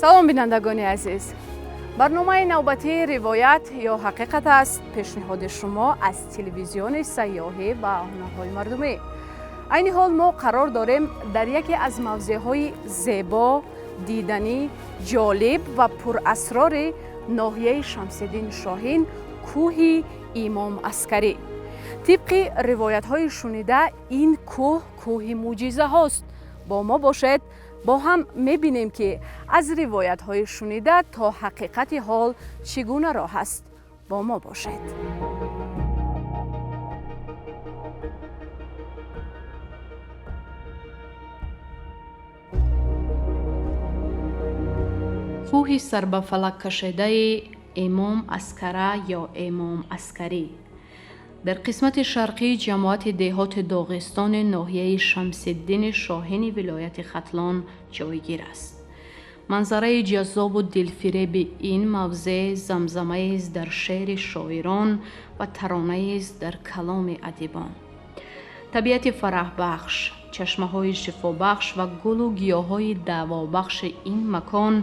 салом бинандагони азиз. барномаи навбатии ривоят ё ҳақиқат аст пешниҳоди шумо аз телевизиони сайёҳӣ ба оҳаноҳои мардумӣ. айни ҳол мо қарор дорем дар яке аз мавзеъҳои зебо, диданӣ, ҷолиб ва пурасрори ноҳияи Шамсиддин Шоҳин кӯҳи Имом Аскарӣ. тибқи ривоятҳои шунида ин кӯҳ кӯҳи мӯъҷизаҳост. бо мо бошед, бо ҳам мебинем ки аз ривоятҳои шунида то ҳақиқати ҳол чӣ гуна роҳ аст. бо мо бошед. кӯҳи сарбафалак кашедаи имом Аскара ё имом Аскарӣ дар қисмати шарқии ҷамоати деҳоти Доғистони ноҳияи Шамсиддини Шоҳини вилояти Хатлон ҷойгир аст. манзараи ҷаззобу дилфиреби ин мавзеъ замзамаест дар шеъри шоирон ва таронаест дар каломи адибон. табиати фараҳбахш, чашмаҳои шифобахш ва гулу гиёҳҳои даъвобахши ин макон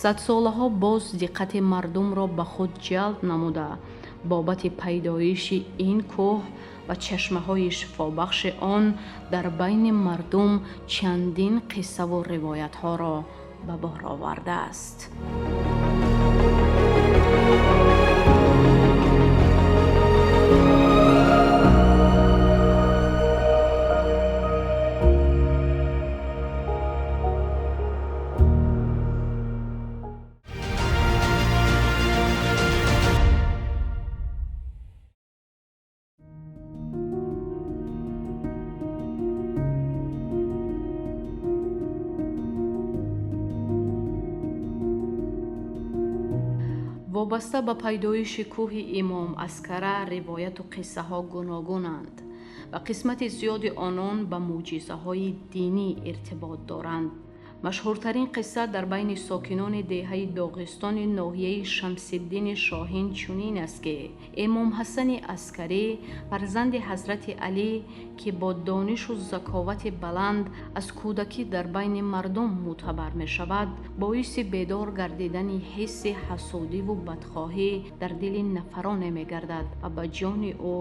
садсолаҳо боз диққати мардумро ба худ ҷалб намуда, бобати пайдоиши ин кӯҳ ва чашмаҳои шифобахши он дар байни мардум чандин қиссаву ривоятҳоро ба бор овардааст. вобаста ба пайдоиши кӯҳи Имом Аскара ривояту қиссаҳо гуногунанд ва қисмати зиёди онон ба мӯъҷизаҳои динӣ иртибот доранд. машҳуртарин қисса дар байни сокинони деҳаи Доғистони ноҳияи Шамсиддини Шоҳин чунин аст ки имом Ҳасани Аскарӣ, фарзанди ҳазрати Алӣ, ки бо донишу заковати баланд аз кӯдакӣ дар байни мардум мӯътабар мешавад, боиси бедор гардидани ҳисси ҳасудиву бадхоҳӣ дар дили нафароне мегардад ва ба ҷони ӯ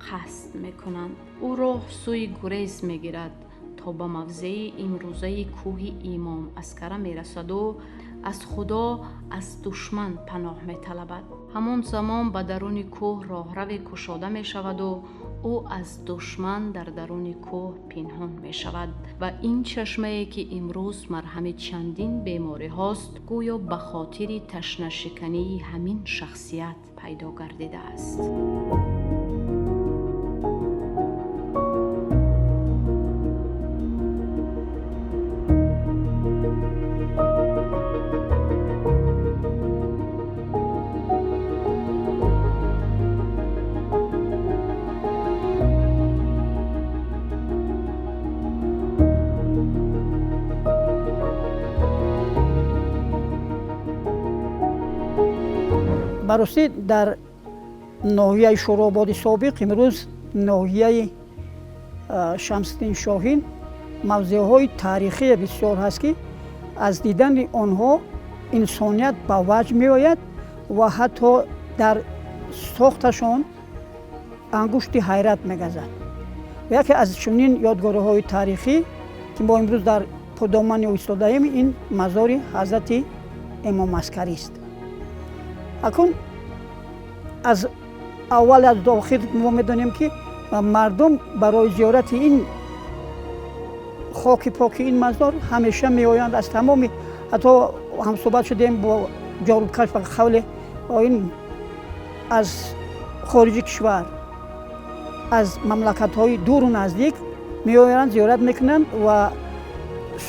қасд мекунанд. ӯ роҳ сӯи гурез мегирад то ба мавзеи имрӯзаи кӯҳи Имом Аскара мерасаду аз худо аз душман паноҳ металабад. ҳамон замон ба даруни кӯҳ роҳраве кушода мешаваду ӯ аз душман дар даруни кӯҳ пинҳон мешавад ва ин чашмае ки имрӯз марҳами чандин бемориҳост, гӯё ба хотири ташнашикании ҳамин шахсият пайдо гардидааст. барости дар ноҳияи Шӯрободи собиқ, имрӯз ноҳияи Шамсиддин Шоҳин мавзеъҳои таърихие бисёр ҳаст ки аз дидани онҳо инсоният ба ваҷ меояд ва ҳатто дар сохташон ангушти ҳайрат мегазад. яке аз чунин ёдгориҳои таърихӣ ки мо имрӯз дар подомани истодаем, ин мазори ҳазрати имом Аскарист. акун аз аввал аз охир мо медонем ки мардум барои зиёрати ин хоки поки ин мазор ҳамеша меоянд. аз тамоми ҳатто ҳамсӯҳбат шудем бо ҷолибкаш ва қавли ин аз хориҷи кишвар, аз мамлакатҳои дуру наздик меоянд, зиёрат мекунанд ва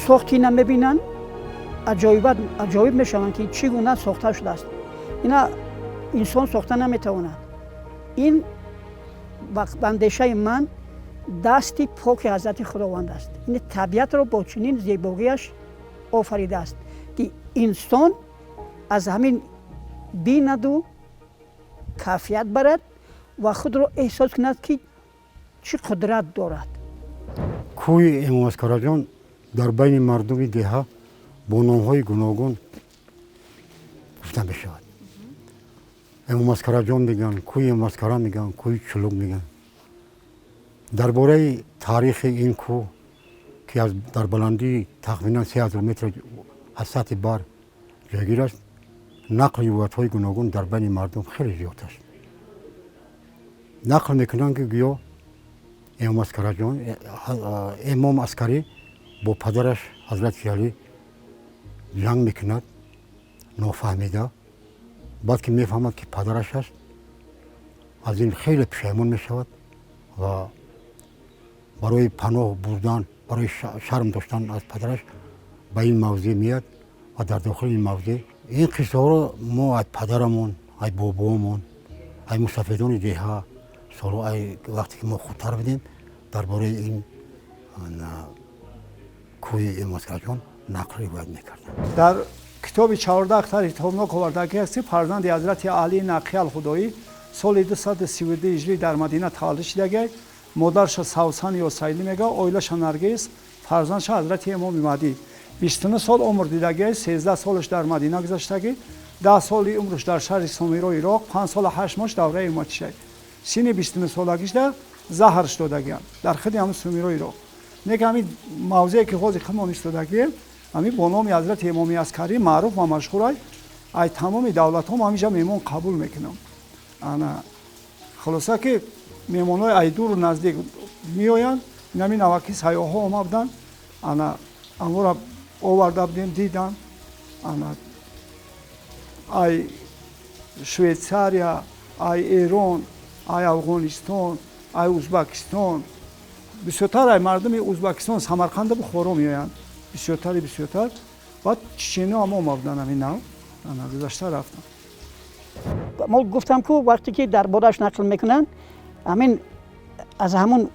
сохти ина мебинанд. аҷоиб мешаванд ки чӣ гуна сохта шудааст. ина инсон сохта наметавонад. ин ба андешаи ман дасти поки ҳазрати худованд аст. ин табиатро бо чунин зебогиаш офаридааст ки инсон аз ҳамин бинаду кайфият барад ва худро эҳсос кунад ки чӣ қудрат дорад. кӯҳи Имом Аскараҷон дар байни мардуми деҳа бо номҳои гуногун گفته می شود. امام اسکر جان میگن، کوی امام اسکر میگن، کوی چلوگ میگن. درباره تاریخ این کوه که از در بلندی تقریبا 3000 متر از سطح بر جایگیر است، نقل روایت‌های گوناگون در بین مردم خیلی زیاد است. نقل میکنن که گویا امام اسکر جان، امام عسکری با پدرش حضرت علی جنگ میکند نافهمیده. بعد که میفهمد که پدرش است، از این خیلی پشیمون میشود و برای پناه بردن، برای شرم داشتن از پدرش به این موضع میاد و در داخل این موضع این قصه ها رو ما از پدرمون، از بابامون، از مستفیدان دیها سالها وقتی که ما خودتر بودیم درباره این کوی امام اسکر جان نقل روایت میکردن. در کتاب 14 اختر کتابناک آورده است فرزند حضرت علی نقی الخدایی سال 232 هجری در مدینه تولد شده. مادرش سوسن یا سیلی میگه، اویلش نرگس، فرزندش حضرت امام مهدی. 29 سال عمر دیده، 13 سالش در مدینه گذشته، 10 سال عمرش در شهر سومیرو عراق، 5 سال 8 ماهش دوره امامت شد. سن 29 سالگیش در زهرش داده در خدمت سومیرو عراق. میگه همین موضوعی که خود خدمت استادگی همین با نام حضرت امام عسکری معروف و مشهور است. ای تمام دولت ها همینجا میمون قبول میکنم. انا خلاصه که میمونای ای دور نزدیک میآیند، همین نواکی سیاح ها آمدن، انا امورا آورده بودیم دیدن، انا ای شویتساریا، ای ایران، ای افغانستان، ای ازبکستان، بسیارتر ای مردم ازبکستان سمرقند به خورو میآیند، بسیارتر. بعد چچنی هم آمدن همین نو، انا گذشته رفتن. ما گفتم که وقتی که دربارش نقل میکنن همین از همون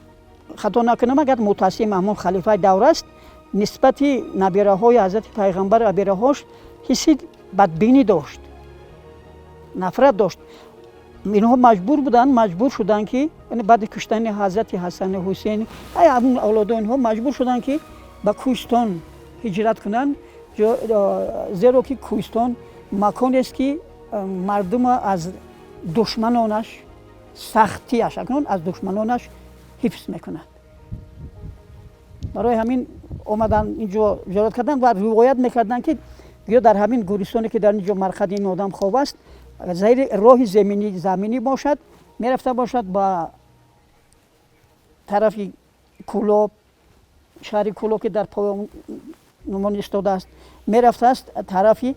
خطا نکنم اگر متاسم همون خلیفه دوره است، نسبت نبیره های حضرت پیغمبر نبیره هاش حسی بدبینی داشت، نفرت داشت. اینها مجبور شدن که یعنی بعد کشتن حضرت حسن حسین همون اولاد اینها مجبور شدن که به کوهستان هجرت کنن، زیرا که کوهستان مکانی است که مردم از دشمنانش سختی اکنون از دشمنانش حفظ میکنند. برای همین اومدن اینجا زیارت کردن و روایت میکردن که یا در همین گورستانی که در اینجا مرقد این آدم خواب است، زیر راه زمینی باشد، میرفته باشد با طرف کولاب، شهر کولاب که در پای نمان استاده است، میرفته است طرفی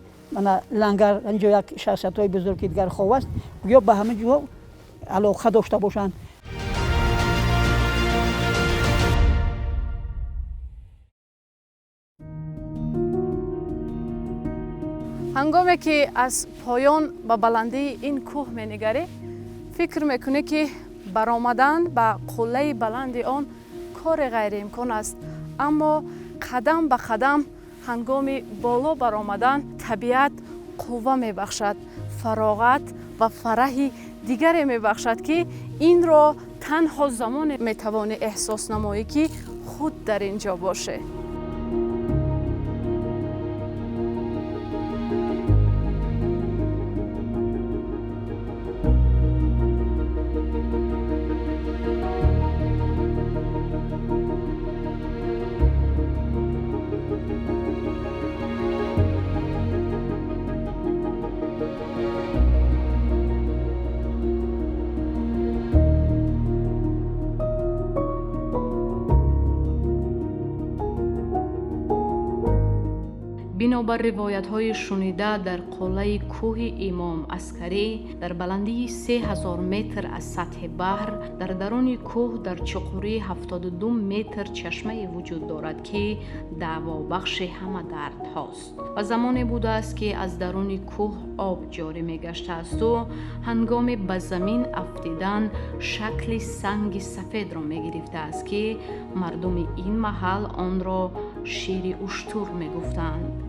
لنگر، اینجا یک شخصیت های بزرگ که دیگر خواب است، یا به همه جا علاقه داشته باشند. هنگامی که از پایان به بلندی این کوه می‌نگری، فکر میکنی که برآمدن به قله بلند آن کار غیر امکان است، اما قدم به قدم هنگامی بالا برآمدن طبیعت قوه میبخشد، فراغت و فرحی دیگری میبخشد که این را تنها زمان میتوانی احساس نمایی که خود در اینجا باشه. بنابر روایت‌های شنیده در قلعه کوه امام عسکری در بلندی 3000 متر از سطح بحر در درون کوه در چقوری 72 متر چشمه وجود دارد که دعوابخش همه درد هاست و زمانی بوده است که از درون کوه آب جاری می گشته است و هنگام به زمین افتیدن شکل سنگ سفید را می گرفته است که مردم این محل آن را شیر اشتر می گفتند.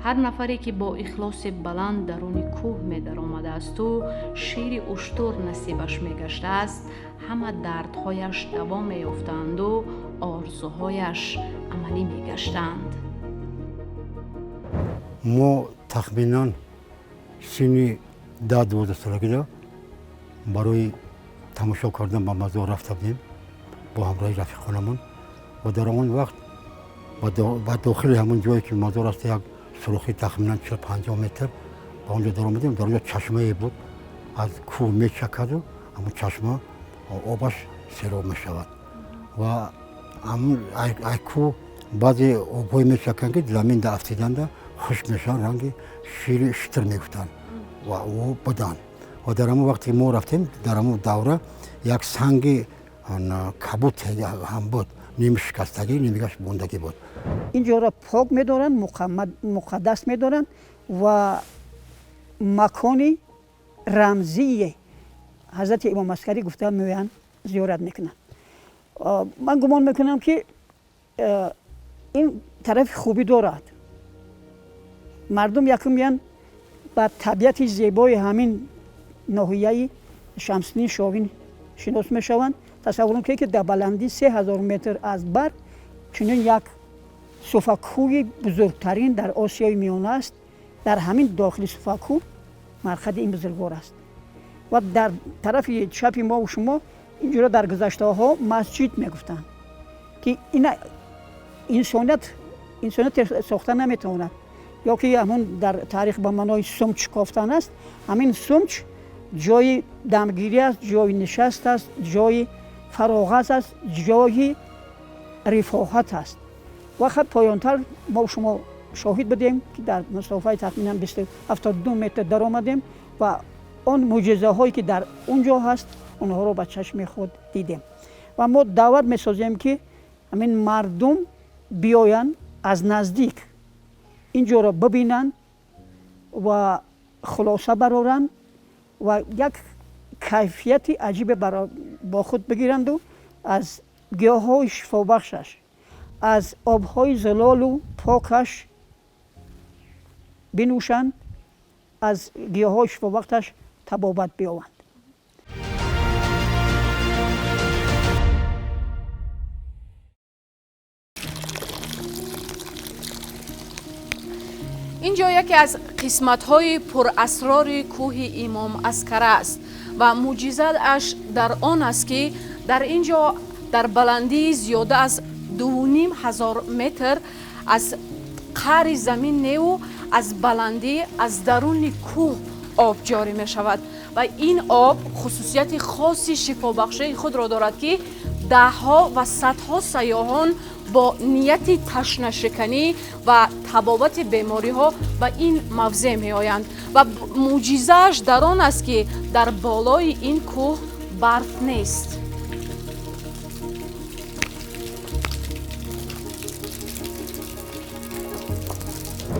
هر نفری که با اخلاص بلند درون کوه می در آمده است و شیر اشتر نصیبش می گشته است، همه دردهایش دوا می یافتند و آرزوهایش عملی می گشتند. ما تقریباً سنی 10-12 سالگی دا برای تماشا کردن به مزار رفته بودیم با همراه رفیقانمون و در اون وقت با داخل همون جایی که مزار است یک سوراخی تخمینا 40-50 متر با اونجا در آمدیم. در اونجا چشمه بود از کوه میچکد و همون چشمه آبش سیراب میشود و همون ای کوه بعضی آبهای میچکن که زمین در افتیدن خوش میشن رنگ شیر شتر میگفتن و او بدن و در همون وقتی ما رفتیم در همون دوره یک سنگ کبوت هم بود نیم شکستگی نیمش بوندگی بود. اینجا را پاک میدارن مقدس میدارن و مکانی رمزی حضرت امام عسکری گفته میان زیارت میکنن. من گمان میکنم که این طرف خوبی دارد. مردم یکم میان با طبیعت زیبای همین ناحیه شمسنی شاوین شناس میشوند. تصور کنید که در بلندی 3000 متر از بر چنین یک سوفاکوی بزرگترین در آسیای میانه است. در همین داخل سوفاکو مرقد این بزرگوار است و در طرف چپ ما و شما اینجورا در گذشته ها مسجد میگفتند که این انسانیت ساخته نمیتواند یا که همون در تاریخ به معنای سمچ کافتن است. همین سمچ جای دمگیری است، جای نشست است، جای فراغت است، جای رفاهت است. و خط پایانتر ما و شما شاهد بدیم که در مسافه تقریبا 72 متر در آمدیم و آن معجزه هایی که در اونجا هست اونها رو با چشم خود دیدیم و ما دعوت میسازیم که همین مردم بیاین از نزدیک اینجا را ببینن و خلاصه برارن و یک کیفیت عجیب با خود بگیرند و از گیاهای شفابخشش از آبهای زلال و پاکش بنوشند، از گیاهای شفابخشش تبابت بیابند. اینجا یکی از قسمت‌های پر اسرار کوه امام عسکر است و معجزه اش در آن است که در اینجا در بلندی زیاده از 2500 متر از قعر زمین نیو از بلندی از درون کوه آب جاری می شود و این آب خصوصیت خاصی شفابخشی خود را دارد که دهها و صدها سیاحان با نیت تشنه شکنی و تبابت بیماری ها به این موضع می آیند و معجزه‌اش در آن است که در بالای این کوه برف نیست.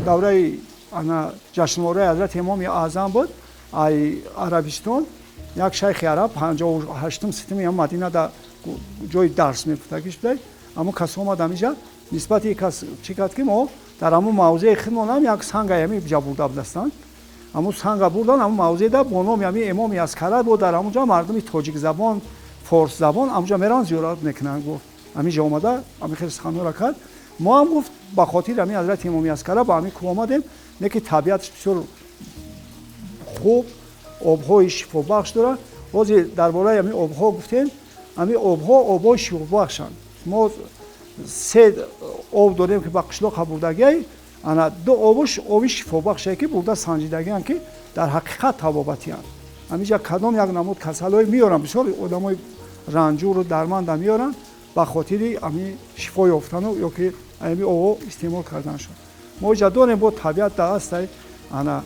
دوره جشنواره حضرت امام اعظم بود ای عربستان یک شیخ عرب 58 ستم مدینه در جای درس می‌بودگیش بود. اما کس اومد اینجا نسبت یک کس چی کرد که ما در همون موضع خدمت یک سنگ همی بجا برده بودستان. اما سنگ بردن همون موضع در بانام همی امام عسکری بود. در همونجا مردمی تاجیک زبان فارس زبان همونجا میرن زیارت میکنن. گفت همینجا اومده همین خیلی سخنان را کرد. ما هم گفت با خاطر همین حضرت امام عسکری با همین کوه آمدیم که طبیعتش بسیار خوب آبهای شفابخش داره. باز درباره همین آبها گفتیم همین آبهای شفابخشند. ما 3 آب داریم که با قشلاق بردگی انا 2 آبی شفابخشه که برده سنجیدگی هستند که در حقیقت تبابتی هستند. همینجا کدام یک نمود کسلای میارن بسیار آدمای رنجور و درمند میارن با خاطر همین شفا یافتن یا که همین آب استعمال کردن شد. ما اینجا داریم با طبیعت در است انا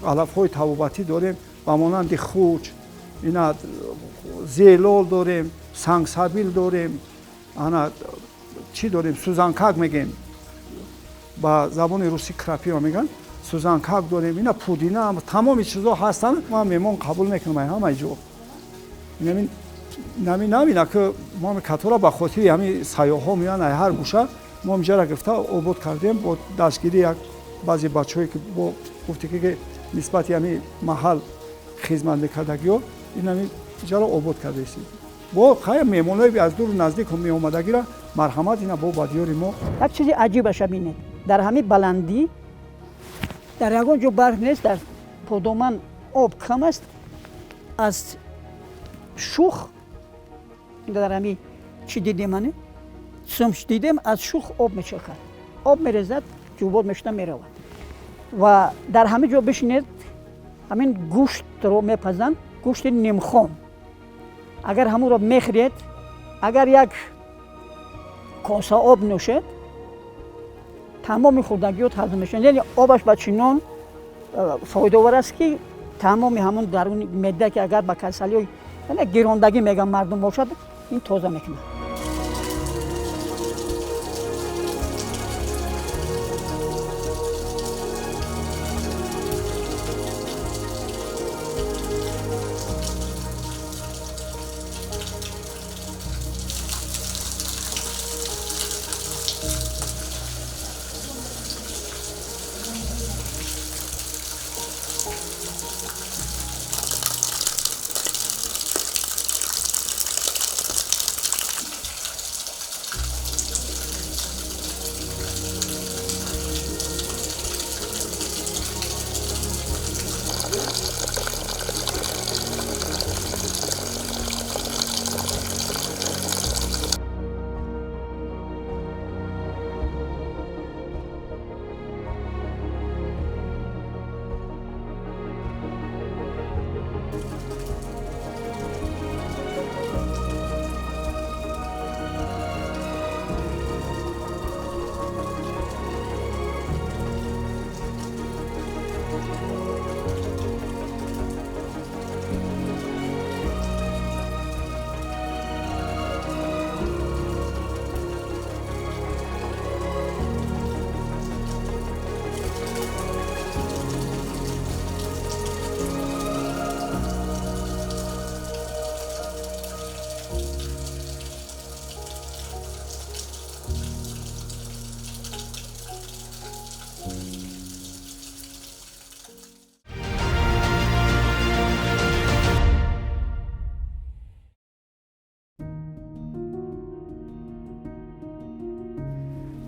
علفهای تبابتی داریم با مانند خوچ اینا زیلال داریم سنگسبیل داریم انا چی داریم سوزانکاک میگیم با زبان روسی کراپی میگن سوزانکاک داریم اینا پودینه تمام چیزا هستن ما میمون قبول میکنیم همه جا نمی‌بینه که ما کاتورا با خاطر همین سیاح‌ها میان هر گوشه ما اینجا را گرفته آباد کردیم با دستگیری یک بعضی بچه‌ای که با گفته که نسبت همین محل خدمت می‌کردگی و این همین اینجا را آباد کرده است. با خیلی میمونای از دور نزدیک هم میومدگی را مرحمت اینا با بادیاری ما یک چیز عجیبش ببینید در همین بلندی در یگان جو برف نیست در подоман об кам аст, аз шух дар ҳами чӣ дидем ани сумч дидем, аз шух об мечакад, об мерезад, ҷувбот мешуда меравад ва дар ҳама ҷо бишинед ҳамин гӯштро мепазанд, гӯшти нимхон. Агар ҳамонро мехӯред, агар як коса об нӯшед, тамоми хӯрдагиёт ҳазм мешавад. яъне обаш ба чунон фоидаовар аст ки тамоми ҳамон даруни меъда ки агар ба касалиҳои гирондагӣ мегӯям мардум бошад, ин тоза мекунад.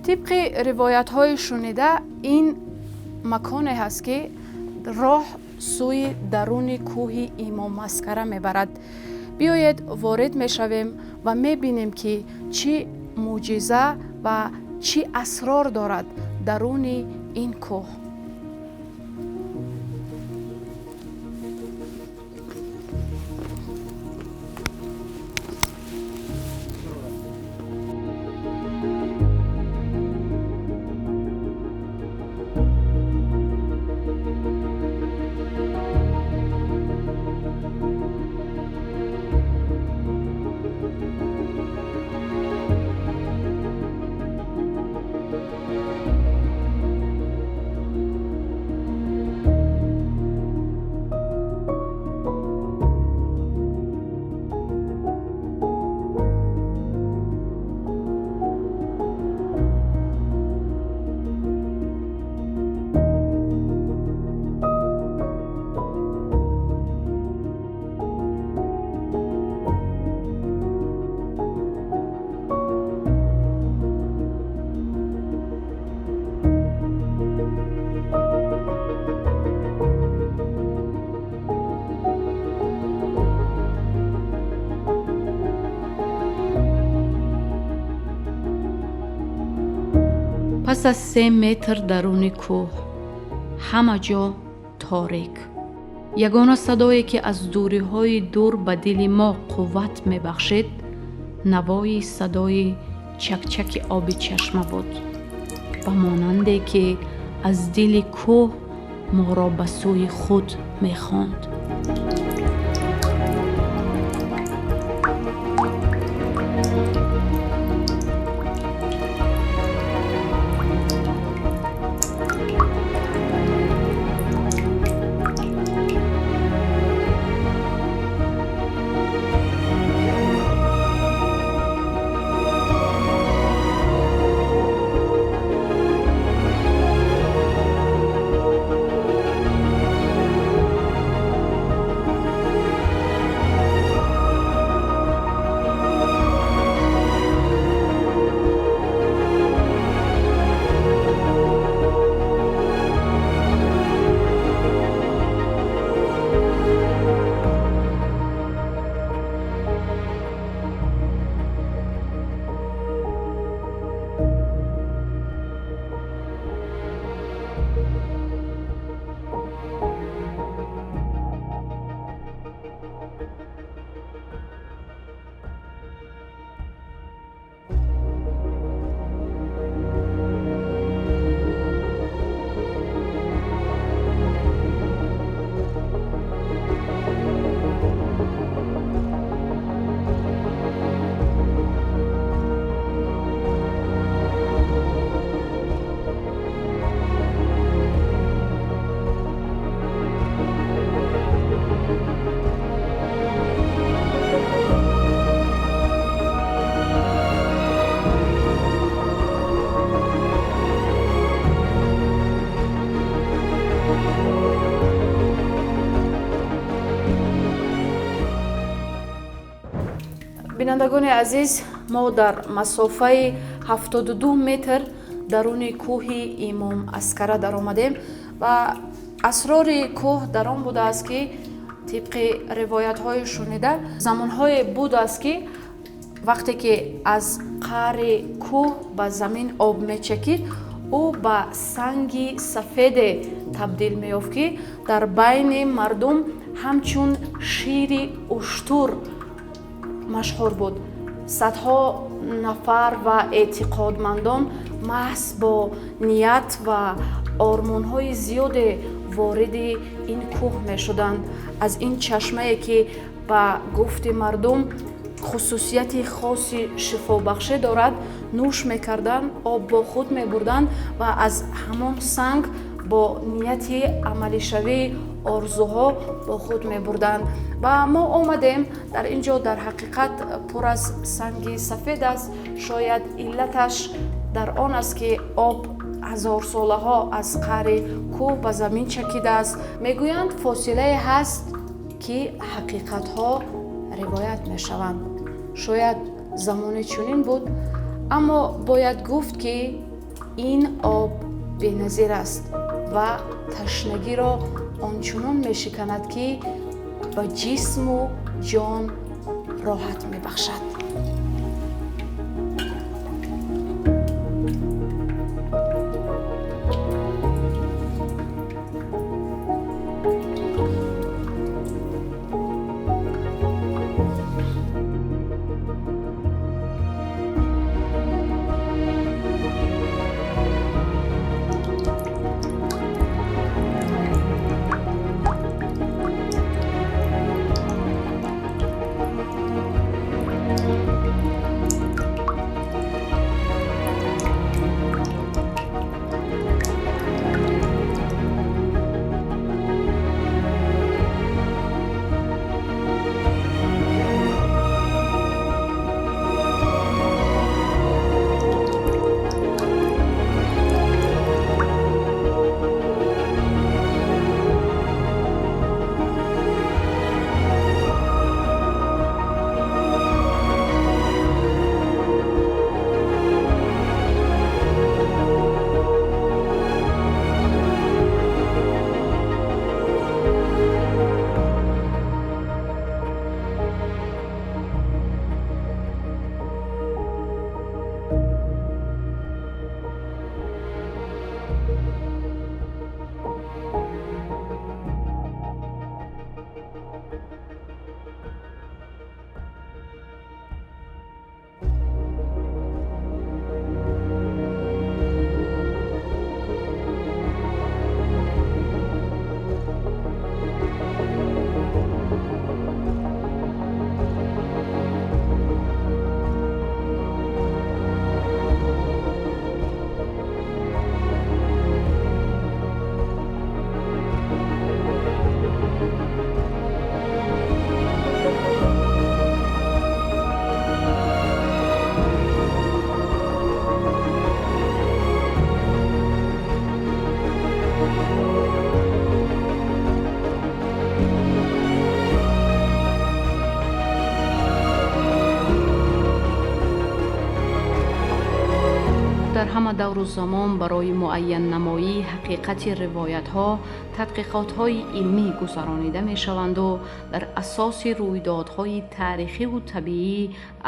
طبق روایت های شنیده این مکانی هست که راه سوی درون کوه امام مسکره میبرد. بیایید وارد میشویم و میبینیم که چی معجزه و چی اسرار دارد درون این کوه. پس از 3 متر درون کوه همه جا تاریک. یگانه صدایی که از دوری‌های دور به دل ما قوت می‌بخشید نوای صدای چکچک آب چشمه بود و ماننده که از دل کوه ما را به سوی خود می‌خواند. бинандагони азиз, мо дар масофаи 72 метр даруни кӯҳи имом Аскара даромадем ва асрори кӯҳ дар он будааст ки тибқи ривоятҳои шунида замонҳое будааст ки вақте ки аз қаъри кӯҳ ба замин об мечакид, ӯ ба санги сафеде табдил меёфт ки дар байни мардум ҳамчун шири уштур машҳур буд. Садҳо нафар ва эътиқодмандон маҳз бо ният ва ормонҳои зиёде вориди ин кӯҳ мешуданд. Аз ин чашмае ки ба гуфти мардум хусусияти хоси шифобахшӣ дорад, нӯш мекарданд, об бо худ мебурданд ва аз ҳамон санг бо нияти амалишавии орзуҳо бо худ мебурданд. Ва мо омадем дар ин ҷо дар ҳақиқат пур аз санги сафед аст. Шояд иллаташ дар он аст ки об ҳазорсолаҳо аз қаъри кӯҳ ба замин чакидааст. Мегӯянд фосилае ҳаст ки ҳақиқатҳо ривоят мешаванд. Шояд замоне чунин буд, аммо бояд гуфт ки ин об беназир аст ва ташнагиро ончунон мешиканад ки ба ҷисму ҷон роҳат мебахшад. дар ҳама давру замон барои муайяннамоии ҳақиқати ривоятҳо тадқиқотҳои илмӣ гузаронида мешаванду дар асоси рӯйдодҳои таърихиву табиӣ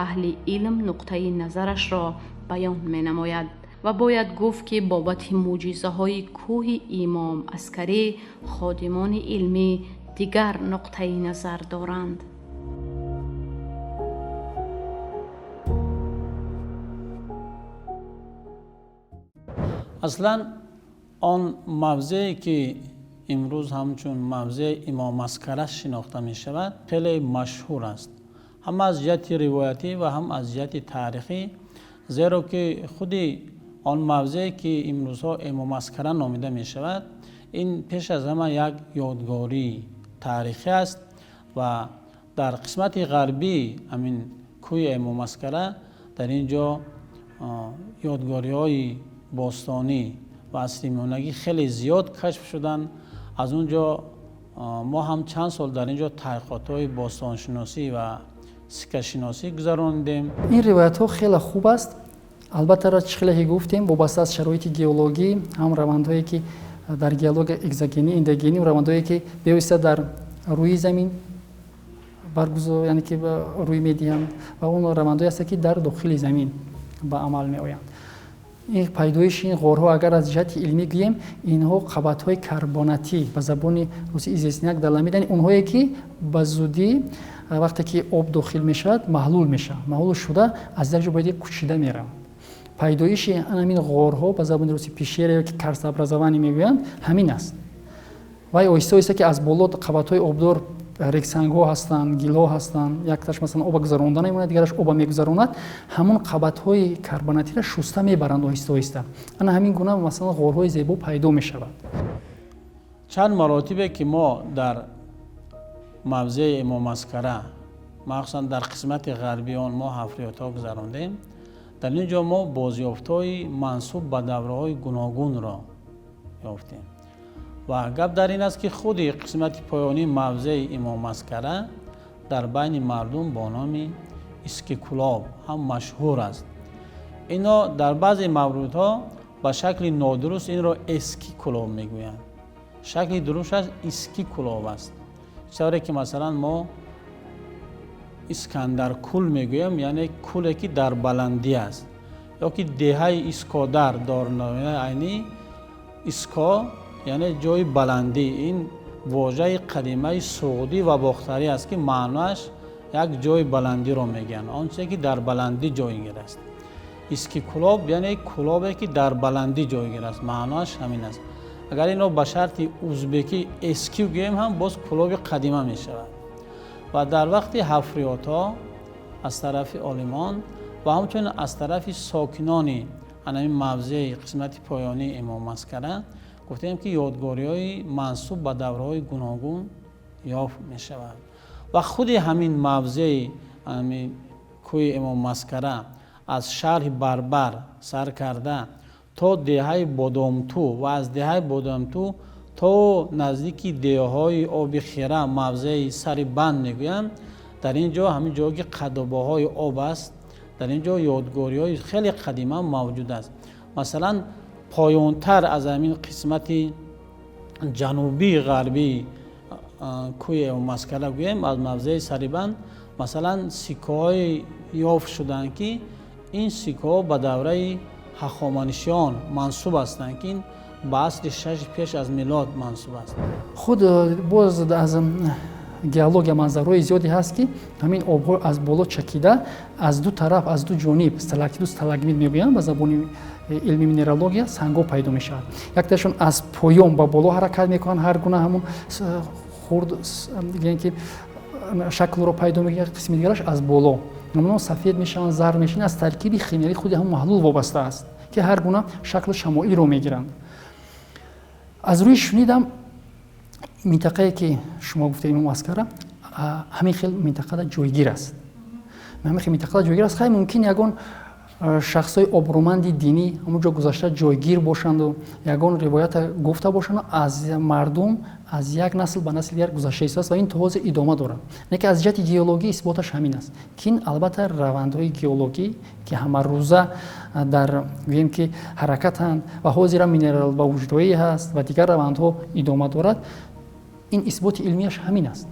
аҳли илм нуқтаи назарашро баён менамояд. ва бояд гуфт ки бобати мӯъҷизаҳои кӯҳи имом Аскарӣ ходимони илмӣ дигар нуқтаи назар доранд. аслан он мавзеъе ки имрӯз ҳамчун мавзеъи имом Аскара шинохта мешавад хеле машҳур аст, ҳам аз ҷиҳати ривоятӣ ва ҳам аз ҷиҳати таърихӣ, зеро ки худи он мавзеъе ки имрӯзҳо имом Аскара номида мешавад, ин пеш аз ҳама як ёдгории таърихӣ аст ва дар қисмати ғарбии ҳамин кӯҳи имом Аскара дар ин ҷо ёдгориҳои бостонӣ ва асримонагӣ хеле зиёд кашф шуданд. аз он ҷо мо ҳам чанд сол дар ин ҷо таҳқиқотҳои бостоншиносӣ ва سکه‌شناسی گذراندیم. این روایت ها خیلی خوب است. البته را چخیلی گفتیم وابسته از شرایط گئولوژی، هم روندهایی که در گئولوژی اگزوگنی، اندوگنی و روندهایی که بیوسته در روی زمین برگزار، یعنی که روی میدیم و اون روندهایی است که در داخل زمین به عمل می آیند. این پیدایش این غارها اگر از جهت علمی گوییم اینها قبط‌های کربناتی به زبان روسی ایزیسنیک در میدن اونهایی که به زودی وقتی که آب داخل میشد محلول شده از در جا باید کشیده میره. پیدایش همین غارها به زبان روسی پیشیر یا که کرست ابرازوانی میگویند همین است. و آهسته آهسته که از بالا قبط‌های آبدار رکسنگ‌ها هستند، گیل‌ها هستند، یکتاش مثلا آب گذراندن میمونه، دیگرش آب میگذراند، همون قبط‌های کربناتی را شسته میبرند آهسته آهسته. انا همین گونه مثلا غارهای زیبا پیدا میشود. چند مراتبه که ما در موضع امام عسکری مخصوصا در قسمت غربی آن ما حفریات‌ها گذراندیم. در اینجا ما بازیافت‌های منسوب به دوره‌های گوناگون را یافتیم. و گپ در این است که خود قسمت پایانی موضع امام عسکری در بین مردم با نام اسکیکولاب هم مشهور است. اینا در بعضی موردها به شکل نادرست این را اسکیکولاب میگویند. شکل درستش اسکیکولاب است. چطوری که مثلا ما اسکندر کول میگویم، یعنی کولی که در بلندی است، یا که دهه اسکادر دارنامه عینی اسکا یعنی جای بلندی. این واژه قدیمه سعودی و باختری است که معناش یک جای بلندی را میگن، آنچه که در بلندی جایگیر است. اسکیکولاب یعنی کلابی که در بلندی جایگیر است، معناش همین است. اگر اینو به شرط ازبکی اسکیو گیم هم باز کلاب قدیمه می شود. و در وقت حفریات‌ها از طرف آلمان و همچنین از طرف ساکنان این موضع قسمت پایانی امام عسکری گفتیم که یادگاری‌های منسوب به دوره‌های گوناگون یافت می شود. و خود همین موضع کوی امام عسکری از شهر بربر سر کرده تا دهه بادامتو و از دهه بادامتو تا نزدیکی دهه‌های آب خیره موضع سر بند میگویم. در اینجا همین جایی که قدابه‌های آب است، در اینجا یادگاری‌های خیلی قدیمه موجود است. مثلا پایانتر از همین قسمت جنوبی غربی کوی امام عسکری گویم از موضع سر بند مثلا سکه‌های یافت شدند که این سکه‌ها به دوره هخامنشیان منسوب هستند که این به عصر 6 پیش از میلاد منسوب است. خود باز از گئولوژی منظرهای زیادی هست که همین آب‌ها از بالا چکیده از دو طرف از دو جانب استلاگمید میگویند به زبان علمی مینرالوژی سنگ‌ها پیدا میشود. یکتاشون از پایان به بالا حرکت میکنن، هر گونه همون خرد یعنی که شکل رو پیدا میگیره. قسم دیگرش از بالا نمونه سفید میشن، زرد میشن، از ترکیب خیمیایی خود هم محلول وابسته است که هر گونه شکل شماعی رو میگیرند. از روی شنیدم منطقه‌ای که شما گفتید امام عسکری همین خیلی منطقه جایگیر است. همین خیلی منطقه جایگیر است. خیلی ممکن یگان شخصای آبرومند دینی همونجا گذاشته جایگیر باشند و یگان روایت گفته باشند و از مردم از یک نسل به نسل دیگر گذشته است و این تازه ادامه دارد. نه که از جهت گئولوژی اثباتش همین است که این البته روندهای گئولوژی که همه روزه در گوییم که حرکتند و حاضر مینرال و وجودی هست و دیگر روندها ادامه دارد، این اثبات علمیش همین است.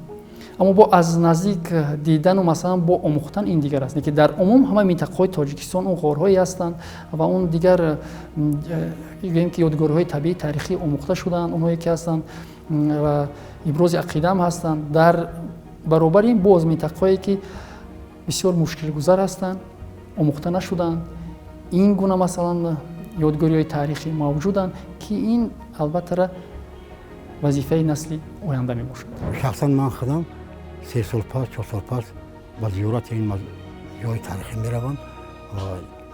اما با از نزدیک دیدن و مثلا با آموختن این دیگر است، نه که در عموم همه منطقه‌های تاجیکستان اون غارهایی هستند و اون دیگر میگیم که یادگاری‌های طبیعی تاریخی آموخته شدن، اونهایی که هستند و ابراز عقیده هم هستند. در برابر این باز منطقه‌هایی که بسیار مشکل گذار هستند، آموخته نشدند، این گونه مثلا یادگاری‌های تاریخی موجودند که این البته وظیفه نسلی آینده می باشد. شخصا من خودم 3 سال پس 4 سال پس با زیارت این جای تاریخی می روم.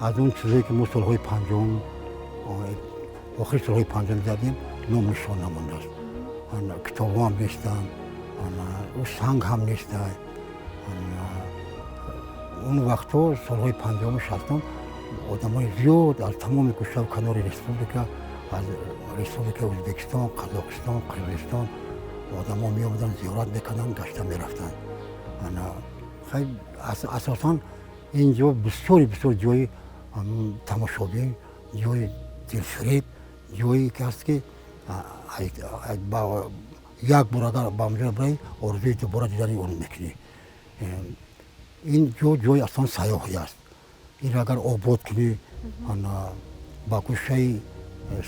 از اون چیزی که ما سالهای پنجم آخر سالهای پنجم زدیم نام نشان نمانده است. کتاب هم نیستن، سنگ هم نیست. اون وقتا سالهای پنجم شستم آدمای زیاد از تمام گوشه و کنار رسپوبلیکا، از رسپوبلیک ازبکستان، قزاقستان، قرقیزستان آدم ها می آمدن زیارت میکنن، گشته میرفتن. خیلی اساساً اینجا بسیار جای تماشابین، جای دلفریب، جایی که هست که با یک بار اگر با اونجا برای آرزوی دوباره دیدن اون میکنی. این جای اصلا سیاحی است. این اگر آباد کنی با گوشه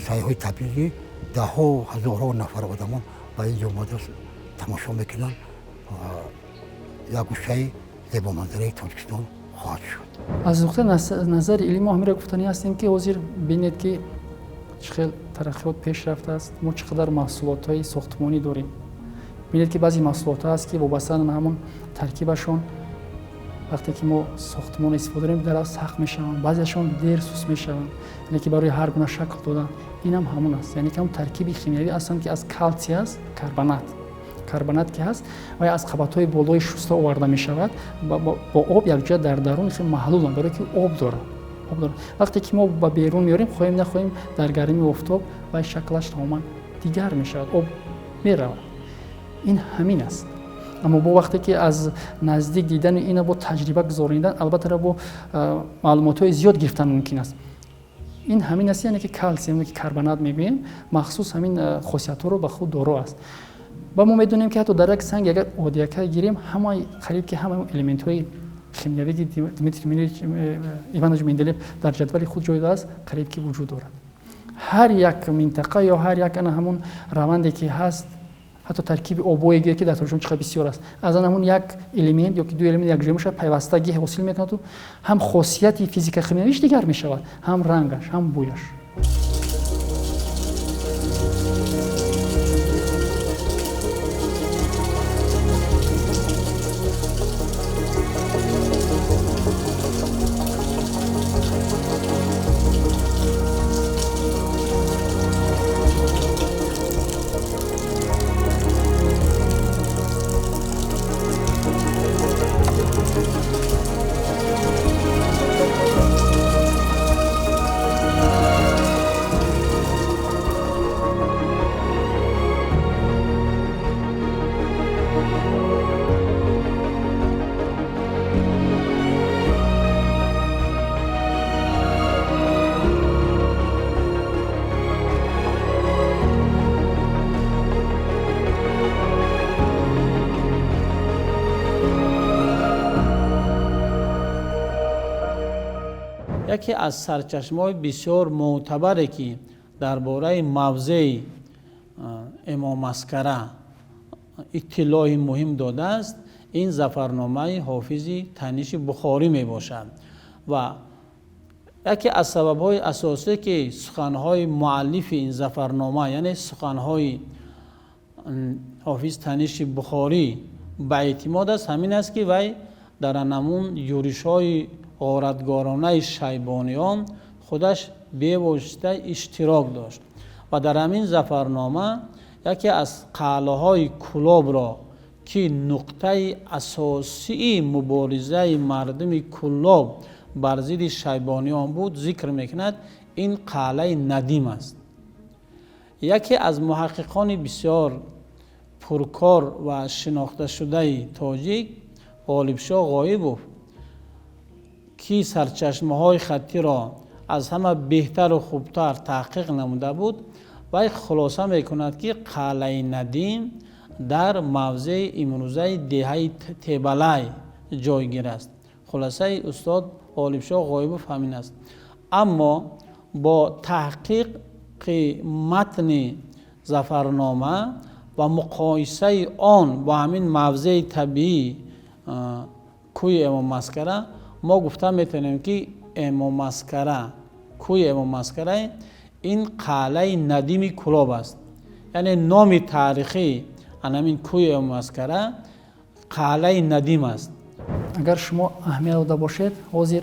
سیاحی طبیعی ده ها هزارها نفر آدمان با اینجا اومده تماشا میکنن. یک گوشه زیبا منظره تاجیکستان خواهد شد. از نقطه نظر علمی ما همین را گفتنی هستیم که حاضر ببینید که چقدر ترقیات پیش رفته است. ما چقدر محصولات ساختمانی داریم. ببینید که بعضی محصولات هست که وابسته به همون ترکیبشون وقتی که ما ساختمان استفاده داریم در سخت میشن، بعضیشون دیر سوس میشن، یعنی که برای هر گونه شکل دادن. این هم همون است، یعنی که اون ترکیب شیمیایی اصلا که از کلسیم است، کربنات که هست و از قبطهای بالای شسته آورده می شود با آب یک جا در درون خیلی محلول برای که آب داره. وقتی که ما با بیرون میاریم خواهیم نخواهیم در گرمی آفتاب و شکلش تماما دیگر می شود، آب می رود. این همین است. اما با وقتی که از نزدیک دیدن اینا با تجربه گذاریدن البته را با معلومات های زیاد گرفتن ممکن است. این همین است، یعنی که کلسیم که کربنات میبینیم مخصوص همین خاصیت ها رو به خود دارا است. و ما میدونیم که حتی در یک سنگ اگر اودیکه گیریم همه قریب که همه الیمنت های شیمیایی که دیمیتری ایوانوویچ مندلیف در جدول خود جای داده است قریب که وجود دارد. هر یک منطقه یا هر یک همون روندی که هست حتی ترکیب آبویی که در ترجمه چقدر بسیار است، از آن همون یک الیمنت یا که دو الیمنت یک جمع شده پیوستگی حاصل میکنه و هم خاصیت فیزیک شیمیاییش دیگر میشود، هم رنگش هم بویش. یکی از سرچشمه‌های بسیار معتبری که درباره موضع امام مسکره اطلاع مهم داده است این ظفرنامه حافظ تنیش بخاری می باشد و یکی از سبب‌های اساسی که سخن‌های مؤلف این ظفرنامه یعنی سخن‌های حافظ تنیش بخاری به اعتماد است همین است که وی در نمون یورش‌های غارتگارانه شیبانیان خودش بواسطه اشتراک داشت و در همین ظفرنامه یکی از قلعه‌های کلاب را که نقطه اساسی مبارزه مردم کلاب بر ضد شیبانیان بود ذکر میکند. این قلعه ندیم است. یکی از محققان بسیار پرکار و شناخته شده تاجیک غالبشاه غایبوف که سرچشمه‌های خطی را از همه بهتر و خوبتر تحقیق نموده بود و خلاصه میکند که قلعه ندیم در موضع امروزه دهه تبلای جایگیر است. خلاصه استاد غالبشاه غایبوف همین است. اما با تحقیق متن ظفرنامه و مقایسه آن با همین موضع طبیعی کوی امام مسکره ما گفته میتونیم که امام مسکره کوی امام مسکره این قلعه ندیم کلاب است، یعنی نام تاریخی همین کوی امام مسکره قلعه ندیم است. اگر شما اهمیت داده باشید حاضر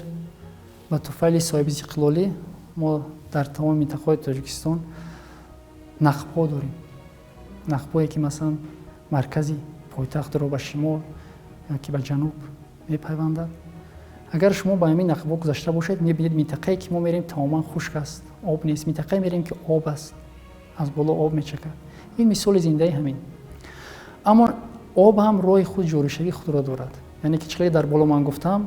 با توفیل صاحب استقلالی ما در تمام منطقه تاجیکستان نخب‌ها داریم. نخب‌هایی که مثلا مرکزی پایتخت را به شمال یا که به جنوب میپیوندد. اگر شما با همین نخب‌ها گذشته باشید میبینید منطقه‌ای که ما میریم تماما خشک است، آب نیست. منطقه‌ای میریم که آب است، از بالا آب میچکد. این مثال زنده همین. اما آب هم راه خود جاریشوی خود را دارد. یعنی که چقدر در بالا من گفتم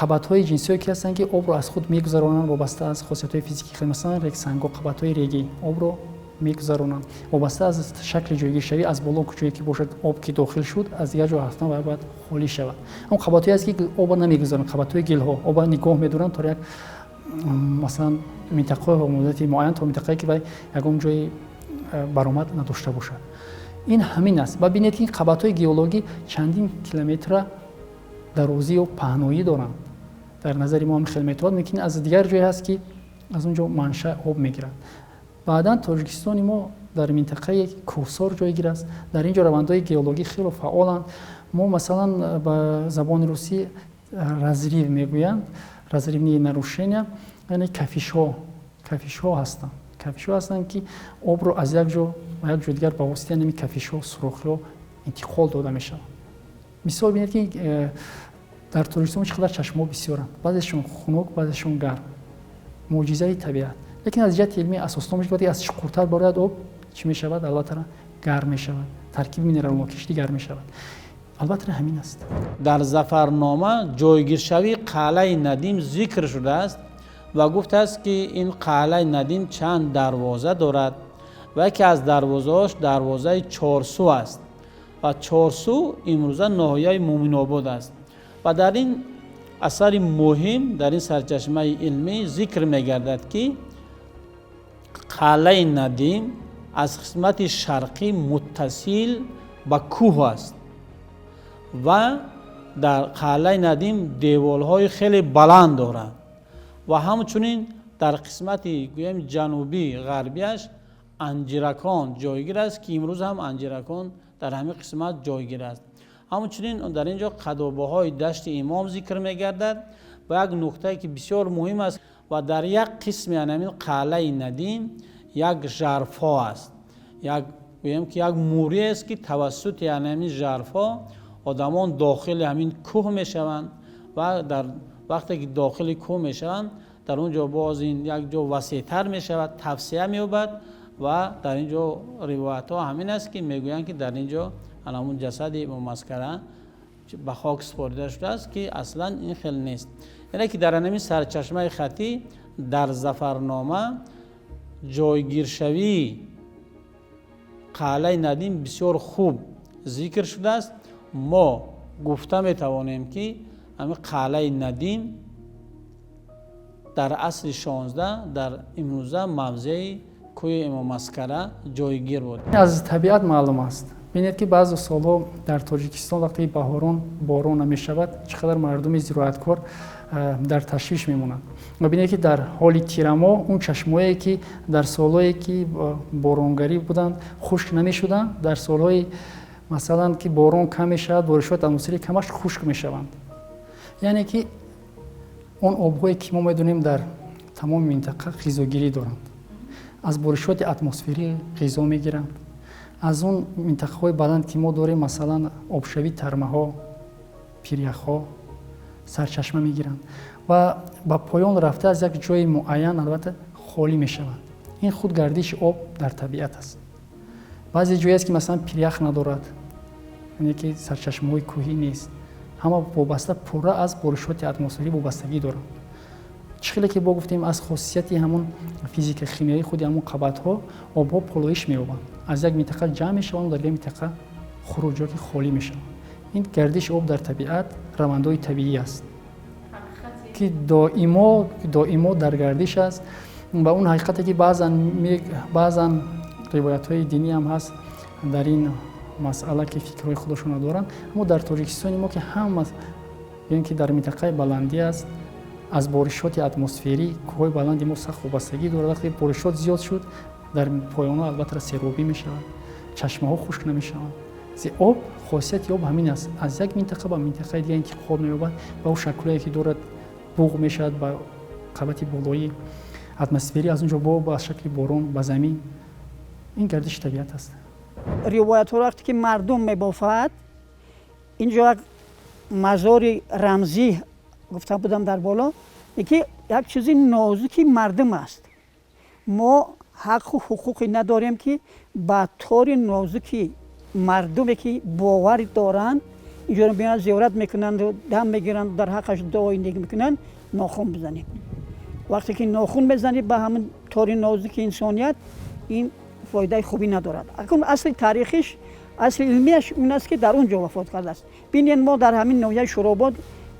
قبط‌های جنسی که هستن که آب رو از خود میگذرونن وابسته از خاصیت‌های فیزیکی خیلی مثلا رکسنگا قبط‌های ریگی آب رو میگذرونن وابسته از شکل جویگیر شوی از بالا جایی که باشد آب که داخل شد از دیگر جا رفتن و بعد خالی شود. اون قبط‌هایی است که آب نمیگذارن قبط‌های گل‌ها آب نگاه می‌دارن تا یک مثلا منطقه و مدت معین تا منطقه‌ای که باید یگام جای برآمد نداشته باشد. این همین است. و ببینید این قبط‌های گئولوژی چندین کیلومتر درازی و پهنایی دارند. در نظر ما خیلی مترات میکنه از دیگر جایی هست که از اونجا منشأ آب میگیرند. بعدا تاجیکستان ما در منطقه کوهسار جایگیر است. در اینجا روندهای گئولوژی خیلی فعالند. ما مثلا به زبان روسی разрыв میگویند. разрывные нарушения یعنی کفیش‌ها هستند. کفیش‌ها هستند که آب رو از یک جا به یک جای دیگر به واسطه همین کفیش‌ها سوراخ‌ها انتقال داده میشه. مثال ببینید که در تاجیکستان چقدر چشم‌ها بسیارند. بعضیشون خنک، بعضیشون گرم. معجزه طبیعت. لیکن از جهت علمی اساس نمیشه که از چقورتر بارد آب چی میشود؟ البته گرم میشود. ترکیب مینرال کشتی گرم میشود. البته همین است. در ظفرنامه جایگیرشوی قلعه ندیم ذکر شده است و گفته است که این قلعه ندیم چند دروازه دارد و یکی از دروازه‌هاش دروازه چارسو است و چارسو امروزه ناحیه مومن آباد است. و در این اثر مهم در این سرچشمه علمی ذکر می‌گردد که قلعه ندیم از قسمت شرقی متصل به کوه است و در قلعه ندیم دیوال‌های خیلی بلند دارد و همچنین در قسمت گویم جنوبی غربیش انجیرکان جایگیر است که امروز هم انجیرکان در همین قسمت جایگیر است. همچنین در اینجا قدابه‌های دشت امام ذکر می‌گردد و یک نکته که بسیار مهم است و در یک قسم همین قلعه ندیم یک ژرفا است. گویم که یک موری است که توسط همین ژرفا آدمان داخل همین کوه میشوند و در وقتی که داخل کوه میشوند در اونجا باز این یک جا وسیع‌تر میشود توسعه می‌یابد و در اینجا روایت ها همین است که میگویند که در اینجا همون جسد امام مسکره به خاک سپرده شده است که اصلا این خیلی نیست. یعنی که در همین سرچشمه خطی در ظفرنامه جایگیرشوی قلعه ندیم بسیار خوب ذکر شده است. ما گفته میتوانیم که همین قلعه ندیم در عصر 16 در امروزه موضع کوه امام مسکره جایگیر بود. از طبیعت معلوم است. ببینید که بعضی سالها در تاجیکستان وقتی باران نمیشود چقدر مردم زراعتکار در تشویش میمونند. و ببینید که در حال تیرما اون چشمهایی که در سالهایی که بارانگری بودند خشک نمیشدند در سالهای مثلا که باران کم میشود بارشات اتمسفری کمش خشک میشوند. یعنی که اون آب‌هایی که ما میدونیم در تمام منطقه غذاگیری دارند. از بارشات اتمسفری غذا میگیرند. از اون منطقه‌های بلند که ما داریم مثلا آبشوی ترمه‌ها، پیریخ‌ها سرچشمه میگیرند و با پایان رفته از یک جای معین البته خالی میشوند. این خود گردش آب در طبیعت است. بعضی جایی است که مثلا پیریخ ندارد. یعنی که سرچشمه‌های کوهی نیست. همه وابسته پوره از بارشات اتمسفری وابستگی دارند. چخیلی که با گفتیم از خاصیت همون فیزیک شیمیایی خود همون قبط‌ها آب‌ها پالایش می‌یابند. از یک منطقه جمع می‌شوند در یک منطقه خروج که خالی می‌شوند. این گردش آب در طبیعت روندهای طبیعی است که دائما در گردش است و اون حقیقتی که بعضا روایت‌های دینی هم هست در این مسئله که فکرهای خودشون دارن. اما در تاجیکستان ما که هم یعنی که در منطقه بلندی است از بارشات اتمسفری کوههای بلندی ما سخت وابستگی دارد. وقتی بارشات زیاد شد در پایان البته سیرابی می شود، چشمه ها خشک نمی شوند. آب خاصیت آب همین است. از یک منطقه به منطقه دیگه انتقال می یابد و اون شکلی که دارد بوق می شود با قبط بالایی اتمسفری از اونجا با شکل باران به زمین. این گردش طبیعت است. روایت ها وقتی که مردم میبافد اینجا مزار رمزی گفته بودم در بالا یکی یک چیزی نازکی مردم است. ما حق و حقوقی نداریم که با طور نازکی مردمی که باور دارند اینجور میان زیارت میکنند و دم میگیرند در حقش دعای نیک میکنند ناخون بزنیم. وقتی که ناخون بزنید به همون طور نازک انسانیت این فایده خوبی ندارد. اکنون اصل تاریخیش اصل علمیش اون است که در اونجا وفات کرده است. ببینید ما در همین ناحیه شوراباد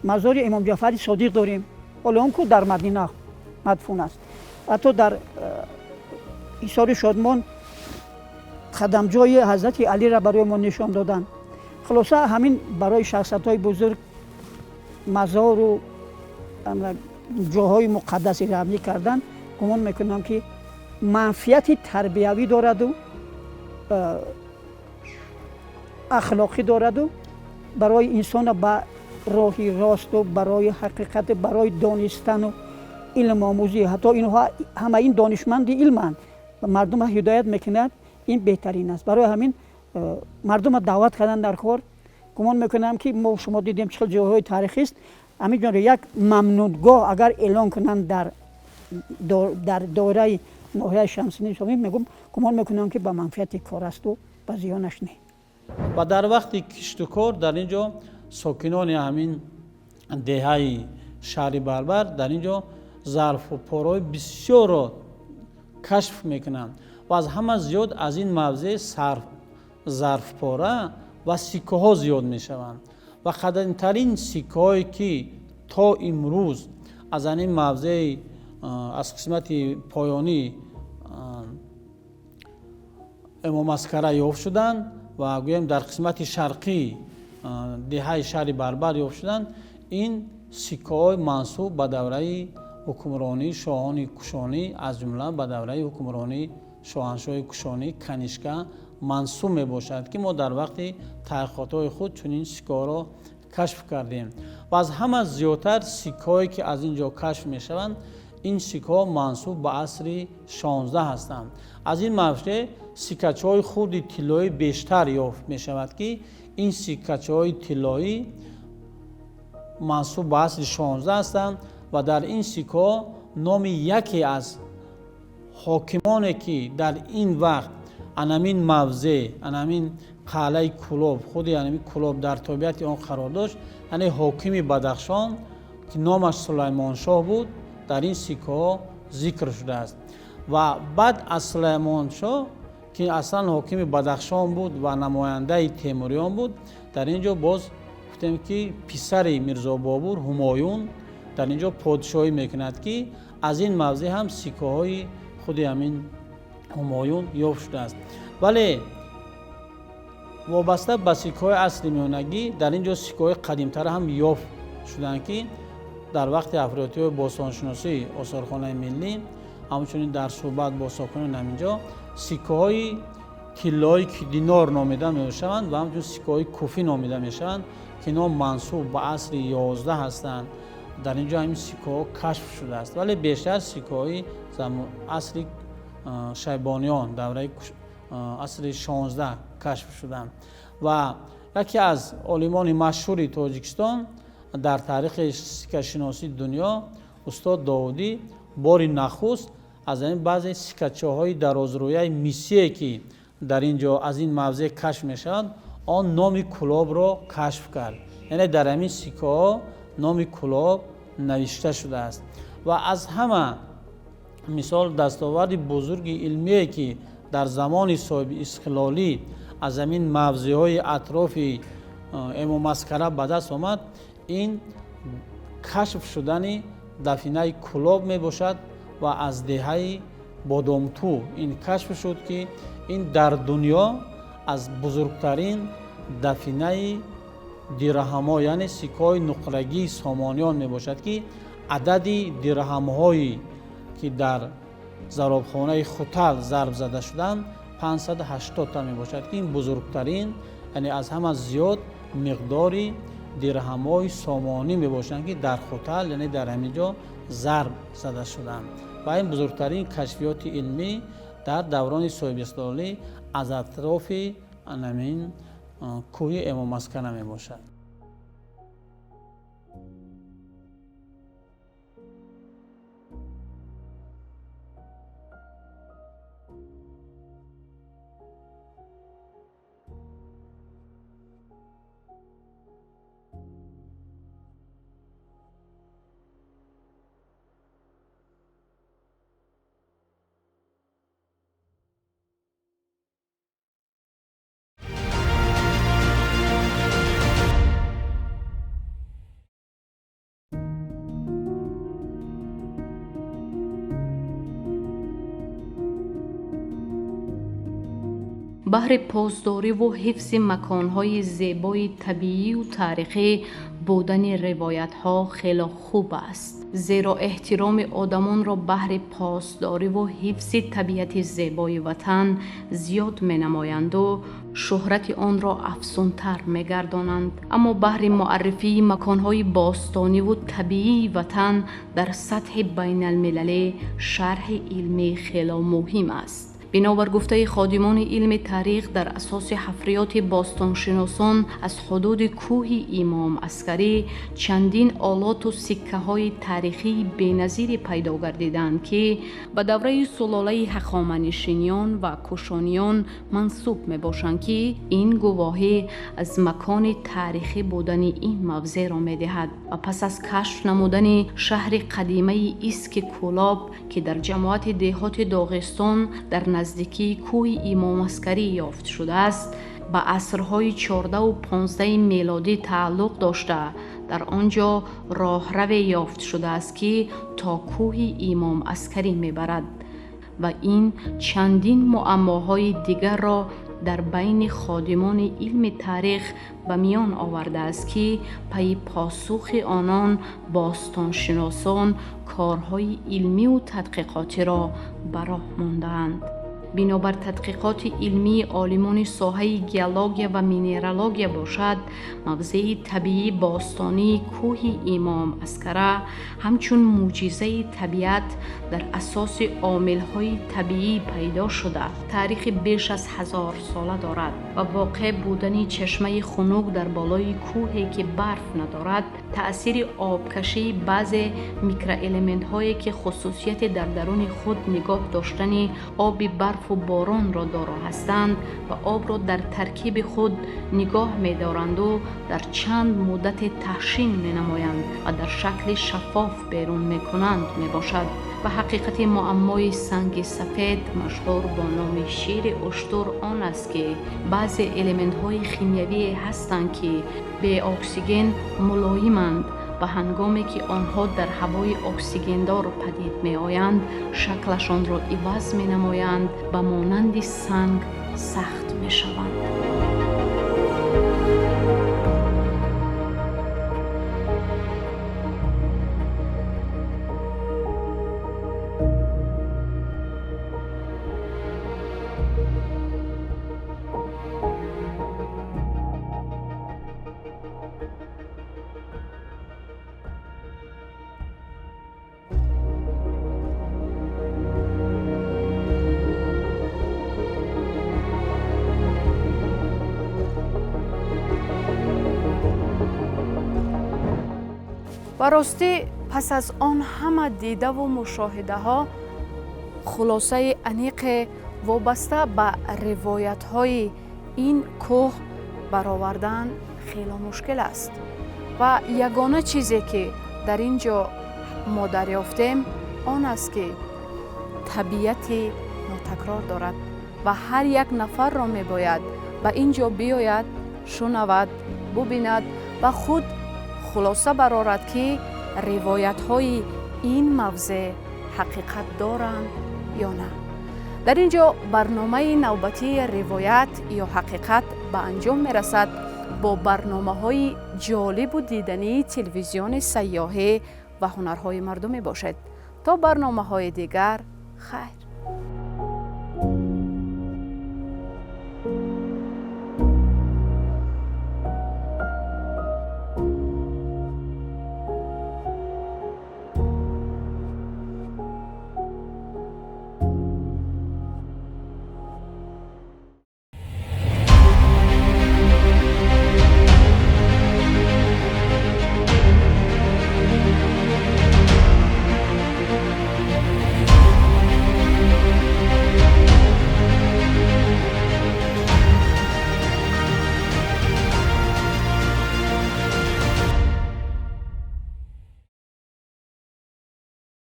مزار امام جعفر صادق داریم. حالا اون که در مدینه مدفون است. حتی در ایثار شادمان خدمجوی حضرت علی را برای ما نشان دادن. خلاصه همین برای شخصیت‌های بزرگ مزار و جاهای مقدسی را امنی کردن. گمان میکنم که منفعت تربیوی دارد و اخلاقی دارد و برای انسان به راهی راست و برای حقیقت برای دانستن و علم آموزی حتی اینها همه این دانشمند علمند و مردم هدایت میکند این بهترین است. برای همین مردم دعوت کردن در کار. گمان میکنم که ما شما دیدیم چه جاهای تاریخی است. همین جور یک ممنونگاه اگر اعلان کنند در دوره ناحیه شمسینی شما میگم گمان میکنم که به منفعت کار است و به زیانش نه. و در وقتی کشت و کار در اینجا ساکنان همین دهه شهر بربر در اینجا ظرف و پارهای بسیار را کشف میکنند و از همه زیاد از این موضع ظرف پاره و سکه ها زیاد میشوند و قدیمترین سکه هایی که تا امروز از این موضع از قسمت پایانی امام عسکری یافت شدند و گویم در قسمت شرقی دهه شهر بربر یافت شدند. این سکه های منسوب به دوره حکمرانی شاهان کوشانی از جمله به دوره حکمرانی شاهنشاه کوشانی کنیشکا منسوب می باشد که ما در وقت تحقیقات های خود چنین سکه ها را کشف کردیم و از همه زیادتر سکه هایی که از اینجا کشف می شوند این سکه ها منسوب به عصر 16 هستند. از این مبشر سکچه های خود طلایی بیشتر یافت می شود که این سکچه های طلایی منسوب به عصر 16 هستند و در این سکه ها نام یکی از حاکمانی که در این وقت انامین موضع انامین قلعه کلوب خود انامین کلوب در تابعیت آن قرار داشت یعنی حاکم بدخشان که نامش سلیمان شاه بود در این سکه ها ذکر شده است و بعد از سلیمان شاه که اصلا حاکم بدخشان بود و نماینده تیموریان بود در اینجا باز گفتیم که پسر میرزا بابور همایون در اینجا پادشاهی میکند که از این موضع هم سکه های خود همین همایون یافت شده است. ولی وابسته به سکه های اصلی میانگی در اینجا سکه های قدیمتر هم یافت شدند که در وقت افراطی باستانشناسی آثارخانه ملی همچنین در صحبت با ساکنان همینجا سکه های طلایی که دینار نامیده میشوند و همچنین سکه های کوفی نامیده میشوند که اینا منسوب به عصر 11 هستند. در اینجا همین سکه ها کشف شده است ولی بیشتر سکه های عصر شیبانیان دوره عصر 16 کشف شدند و یکی از عالمان مشهور تاجیکستان در تاریخ سکه شناسی دنیا استاد داودی بار نخست از این بعضی سکچه های درازرویه میسیه که در اینجا از این موضع کشف میشد آن نام کلاب را کشف کرد. یعنی در همین سکه ها نام کلاب نوشته شده است و از همه مثال دستاورد بزرگ علمیه که در زمان صاحب اسخلالی از همین موضع های اطراف امام عسکری به دست آمد این کشف شدن دفینه کلاب می باشد و از دهه بادامتو این کشف شد که این در دنیا از بزرگترین دفینه درهم‌ها یعنی سکه های نقرگی سامانیان می باشد که عدد درهم‌هایی که در ضرابخانه خوتل ضرب زده شدند 580 تا می باشد که این بزرگترین یعنی از همه زیاد مقداری درهم‌های سامانی می باشند که در خوتل یعنی در همینجا ضرب زده شدند و این بزرگترین کشفیات علمی در دوران صاحب اسلالی از اطراف همین کوه امام عسکری می باشد. بهر پاسداری و حفظ مکانهای زیبای طبیعی و تاریخی بودن روایت‌ها خیلی خوب است، زیرا احترام آدمان را بهر پاسداری و حفظ طبیعت زیبای وطن زیاد می‌نمایند و شهرت آن را افزونتر می‌گردانند. اما بهر معرفی مکانهای باستانی و طبیعی وطن در سطح بین المللی شرح علمی خیلی مهم است. بنابر گفته خادمان علم تاریخ، در اساس حفریات باستانشناسان از حدود کوه امام عسکری چندین آلات و سکه های تاریخی بی‌نظیر پیدا گردیدند که به دوره سلاله هخامنشیان و کوشانیان منسوب می باشند که این گواهی از مکان تاریخی بودن این موضع را می دهد. و پس از کشف نمودن شهر قدیمه ایسک کولاب که در جماعت دهات داغستان در نزدیکی کوه امام عسکری یافت شده است، به عصرهای 14 و 15 میلادی تعلق داشته در آنجا راهرو یافت شده است که تا کوه امام عسکری میبرد و این چندین معماهای دیگر را در بین خادمان علم تاریخ به میان آورده است که پی پاسخ آنان باستانشناسان کارهای علمی و تحقیقاتی را به راه مانده‌اند. بنابر تحقیقات علمی عالمان ساحه گیولوژی و مینرالوژی باشد، موضع طبیعی باستانی کوه امام عسکری همچون معجزه طبیعت در اساس عامل‌های طبیعی پیدا شده تاریخ بیش از 1000 ساله دارد و واقع بودن چشمه خنک در بالای کوهی که برف ندارد، تأثیر آبکشی بعضی میکروالمنت‌هایی که خصوصیت در درون خود نگاه داشتن آب برف و باران را دارا هستند و آب را در ترکیب خود نگاه می دارند و در چند مدت تحشین می نمایند و در شکل شفاف بیرون می کنند می باشد. و حقیقت معمای سنگ سفید مشهور با نام شیر اشتر آن است که بعضی المنت های شیمیایی هستند که به اکسیژن ملایمند و هنگامی که آنها در هوای اکسیژندار پدید می آیند شکلشان را عوض می نمایند و مانند سنگ سخت می شوند. و راستی پس از آن همه دیده و مشاهده ها خلاصه انیق وابسته به روایت های این کوه برآوردن خیلی مشکل است و یگانه چیزی که در اینجا ما دریافتیم آن است که طبیعت ناتکرار دارد و هر یک نفر را می باید به اینجا بیاید، شنود، ببیند و خود خلاصه برآورد که روایت های این موضع حقیقت دارند یا نه. در اینجا برنامه نوبتی روایت یا حقیقت به انجام می رسد با برنامه های جالب و دیدنی تلویزیون سیاحی و هنرهای مردمی باشد. تا برنامه های دیگر، خیر.